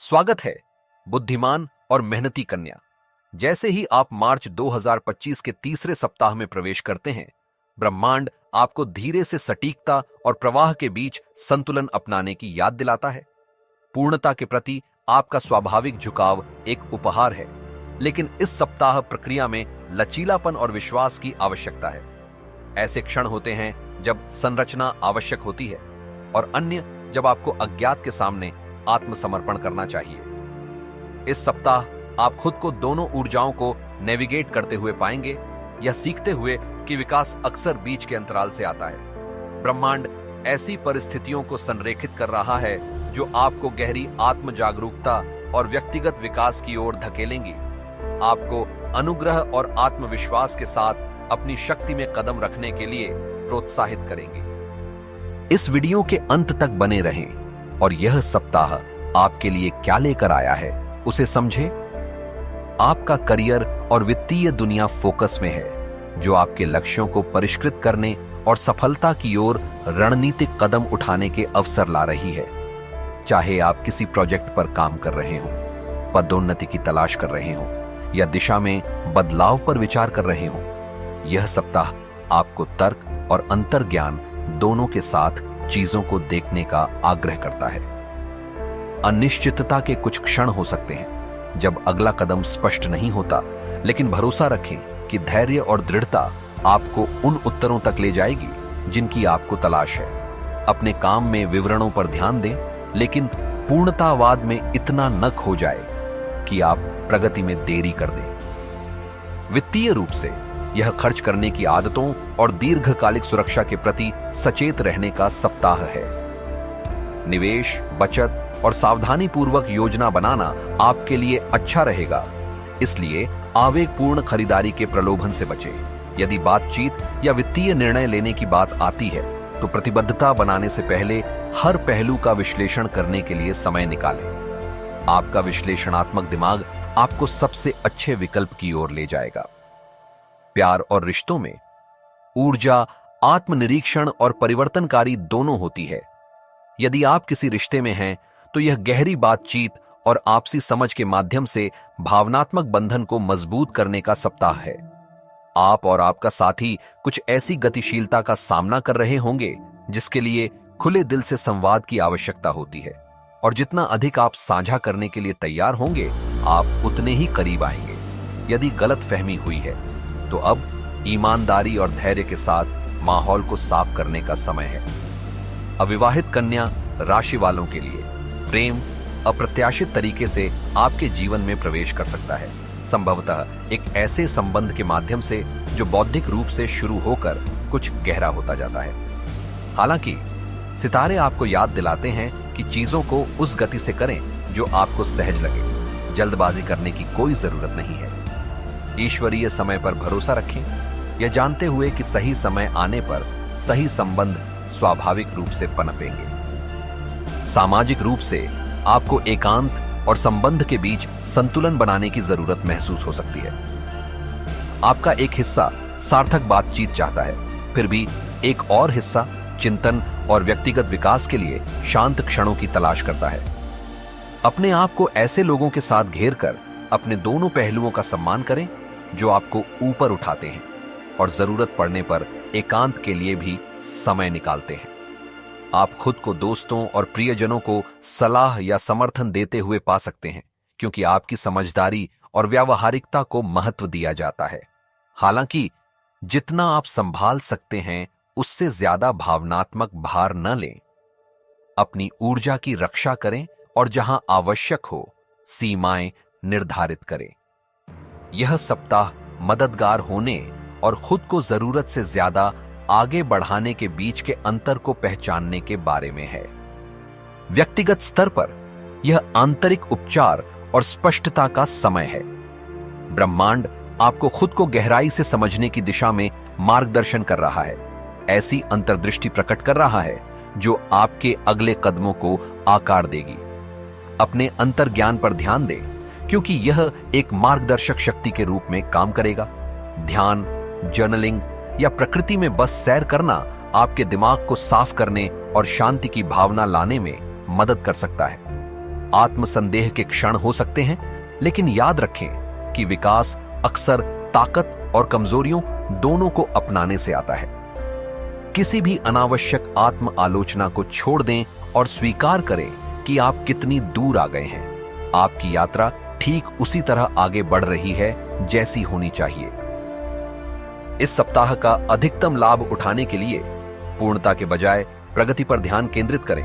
स्वागत है बुद्धिमान और मेहनती कन्या। जैसे ही आप मार्च 2025 के तीसरे सप्ताह में प्रवेश करते हैं, ब्रह्मांड आपको धीरे से सटीकता और प्रवाह के बीच संतुलन अपनाने की याद दिलाता है। पूर्णता के प्रति आपका स्वाभाविक झुकाव एक उपहार है, लेकिन इस सप्ताह प्रक्रिया में लचीलापन और विश्वास की आवश्यकता है। ऐसे क्षण होते हैं जब संरचना आवश्यक होती है और अन्य जब आपको अज्ञात के सामने आत्मसमर्पण करना चाहिए। इस सप्ताह आप खुद को दोनों ऊर्जाओं को नेविगेट करते हुए पाएंगे, यह सीखते हुए कि विकास अक्सर बीच के अंतराल से आता है। ब्रह्मांड ऐसी परिस्थितियों को संरेखित कर रहा है जो आपको गहरी आत्म जागरूकता और व्यक्तिगत विकास की ओर धकेलेंगी, आपको अनुग्रह और आत्मविश्वास के साथ अपनी शक्ति में कदम रखने के लिए प्रोत्साहित करेंगे। इस वीडियो के अंत तक बने रहें और यह सप्ताह आपके लिए क्या लेकर आया है उसे समझें। आपका करियर और वित्तीय दुनिया फोकस में है, जो आपके लक्ष्यों को परिष्कृत करने और सफलता की ओर रणनीतिक कदम उठाने के अवसर ला रही है। चाहे आप किसी प्रोजेक्ट पर काम कर रहे हों, पदोन्नति की तलाश कर रहे हों या दिशा में बदलाव पर विचार कर रहे हों, यह सप्ताह आपको तर्क और अंतर्ज्ञान दोनों के साथ चीजों को देखने का आग्रह करता है। अनिश्चितता के कुछ क्षण हो सकते हैं जब अगला कदम स्पष्ट नहीं होता, लेकिन भरोसा रखें कि धैर्य और दृढ़ता आपको उन उत्तरों तक ले जाएगी जिनकी आपको तलाश है। अपने काम में विवरणों पर ध्यान दें, लेकिन पूर्णतावाद में इतना न खो जाए कि आप प्रगति में देरी कर दें। वित्तीय रूप से यह खर्च करने की आदतों और दीर्घकालिक सुरक्षा के प्रति सचेत रहने का सप्ताह है। निवेश, बचत और सावधानीपूर्वक योजना बनाना आपके लिए अच्छा रहेगा, इसलिए आवेगपूर्ण खरीदारी के प्रलोभन से बचें। यदि बातचीत या वित्तीय निर्णय लेने की बात आती है, तो प्रतिबद्धता बनाने से पहले हर पहलू का विश्लेषण करने के लिए समय निकालें। आपका विश्लेषणात्मक दिमाग आपको सबसे अच्छे विकल्प की ओर ले जाएगा। प्यार और रिश्तों में ऊर्जा आत्मनिरीक्षण और परिवर्तनकारी दोनों होती है। यदि आप किसी रिश्ते में हैं, तो यह गहरी बातचीत और आपसी समझ के माध्यम से भावनात्मक बंधन को मजबूत करने का सप्ताह है। आप और आपका साथी कुछ ऐसी गतिशीलता का सामना कर रहे होंगे जिसके लिए खुले दिल से संवाद की आवश्यकता होती है, और जितना अधिक आप साझा करने के लिए तैयार होंगे, आप उतने ही करीब आएंगे। यदि गलतफहमी हुई है, तो अब ईमानदारी और धैर्य के साथ माहौल को साफ करने का समय है। अविवाहित कन्या राशि वालों के लिए प्रेम अप्रत्याशित तरीके से आपके जीवन में प्रवेश कर सकता है, संभवतः एक ऐसे संबंध के माध्यम से जो बौद्धिक रूप से शुरू होकर कुछ गहरा होता जाता है। हालांकि सितारे आपको याद दिलाते हैं कि चीजों को उस गति से करें जो आपको सहज लगे। जल्दबाजी करने की कोई जरूरत नहीं है। ईश्वरीय समय पर भरोसा रखें, यह जानते हुए कि सही समय आने पर सही संबंध स्वाभाविक रूप से पनपेंगे। सामाजिक रूप से आपको एकांत और संबंध के बीच संतुलन बनाने की जरूरत महसूस हो सकती है। आपका एक हिस्सा सार्थक बातचीत चाहता है, फिर भी एक और हिस्सा चिंतन और व्यक्तिगत विकास के लिए शांत क्षणों की तलाश करता है। अपने आप को ऐसे लोगों के साथ घेर कर अपने दोनों पहलुओं का सम्मान करें जो आपको ऊपर उठाते हैं और जरूरत पड़ने पर एकांत के लिए भी समय निकालते हैं। आप खुद को दोस्तों और प्रियजनों को सलाह या समर्थन देते हुए पा सकते हैं, क्योंकि आपकी समझदारी और व्यावहारिकता को महत्व दिया जाता है। हालांकि जितना आप संभाल सकते हैं, उससे ज्यादा भावनात्मक भार न लें। अपनी ऊर्जा की रक्षा करें और जहां आवश्यक हो, सीमाएं निर्धारित करें। यह सप्ताह मददगार होने और खुद को जरूरत से ज्यादा आगे बढ़ाने के बीच के अंतर को पहचानने के बारे में है। व्यक्तिगत स्तर पर यह आंतरिक उपचार और स्पष्टता का समय है। ब्रह्मांड आपको खुद को गहराई से समझने की दिशा में मार्गदर्शन कर रहा है, ऐसी अंतर्दृष्टि प्रकट कर रहा है जो आपके अगले कदमों को आकार देगी। अपने अंतर्ज्ञान पर ध्यान दें, क्योंकि यह एक मार्गदर्शक शक्ति के रूप में काम करेगा। ध्यान, जर्नलिंग या प्रकृति में बस सैर करना आपके दिमाग को साफ करने और शांति की भावना लाने में मदद कर सकता है। आत्मसंदेह के क्षण हो सकते हैं, लेकिन याद रखें कि विकास अक्सर ताकत और कमजोरियों दोनों को अपनाने से आता है। किसी भी अनावश्यक आत्म आलोचना को छोड़ दें और स्वीकार करें कि आप कितनी दूर आ गए हैं। आपकी यात्रा ठीक उसी तरह आगे बढ़ रही है जैसी होनी चाहिए। इस सप्ताह का अधिकतम लाभ उठाने के लिए पूर्णता के बजाय प्रगति पर ध्यान केंद्रित करें।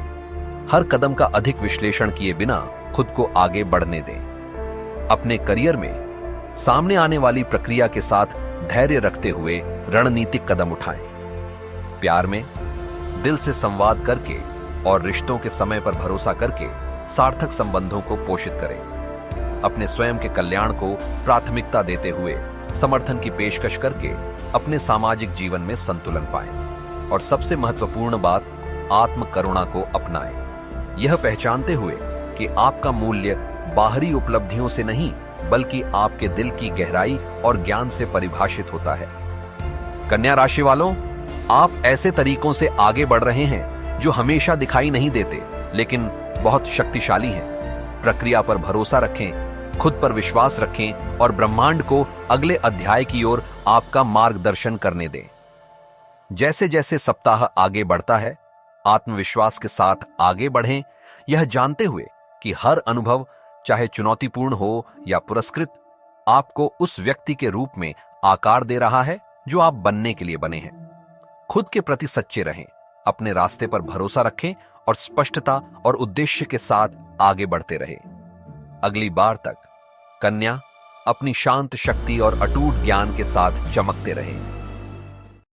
हर कदम का अधिक विश्लेषण किए बिना खुद को आगे बढ़ने दें। अपने करियर में सामने आने वाली प्रक्रिया के साथ धैर्य रखते हुए रणनीतिक कदम उठाएं। प्यार में दिल से संवाद करके और रिश्तों के समय पर भरोसा करके सार्थक संबंधों को पोषित करें। अपने स्वयं के कल्याण को प्राथमिकता देते हुए समर्थन की पेशकश करके अपने सामाजिक जीवन में संतुलन पाएं। और सबसे महत्वपूर्ण बात, आत्म करुणा को अपनाएं। यह पहचानते हुए कि आपका मूल्य बाहरी उपलब्धियों से नहीं बल्कि आपके दिल की गहराई और ज्ञान से परिभाषित होता है। कन्या राशि वालों, आप ऐसे तरीकों से आगे बढ़ रहे हैं जो हमेशा दिखाई नहीं देते लेकिन बहुत शक्तिशाली हैं। प्रक्रिया पर भरोसा रखें, खुद पर विश्वास रखें और ब्रह्मांड को अगले अध्याय की ओर आपका मार्गदर्शन करने दें। जैसे जैसे सप्ताह आगे बढ़ता है, आत्मविश्वास के साथ आगे बढ़ें, यह जानते हुए कि हर अनुभव, चाहे चुनौतीपूर्ण हो या पुरस्कृत, आपको उस व्यक्ति के रूप में आकार दे रहा है जो आप बनने के लिए बने हैं। खुद के प्रति सच्चे रहें, अपने रास्ते पर भरोसा रखें और स्पष्टता और उद्देश्य के साथ आगे बढ़ते रहें। अगली बार तक कन्या अपनी शांत शक्ति और अटूट ज्ञान के साथ चमकते रहें।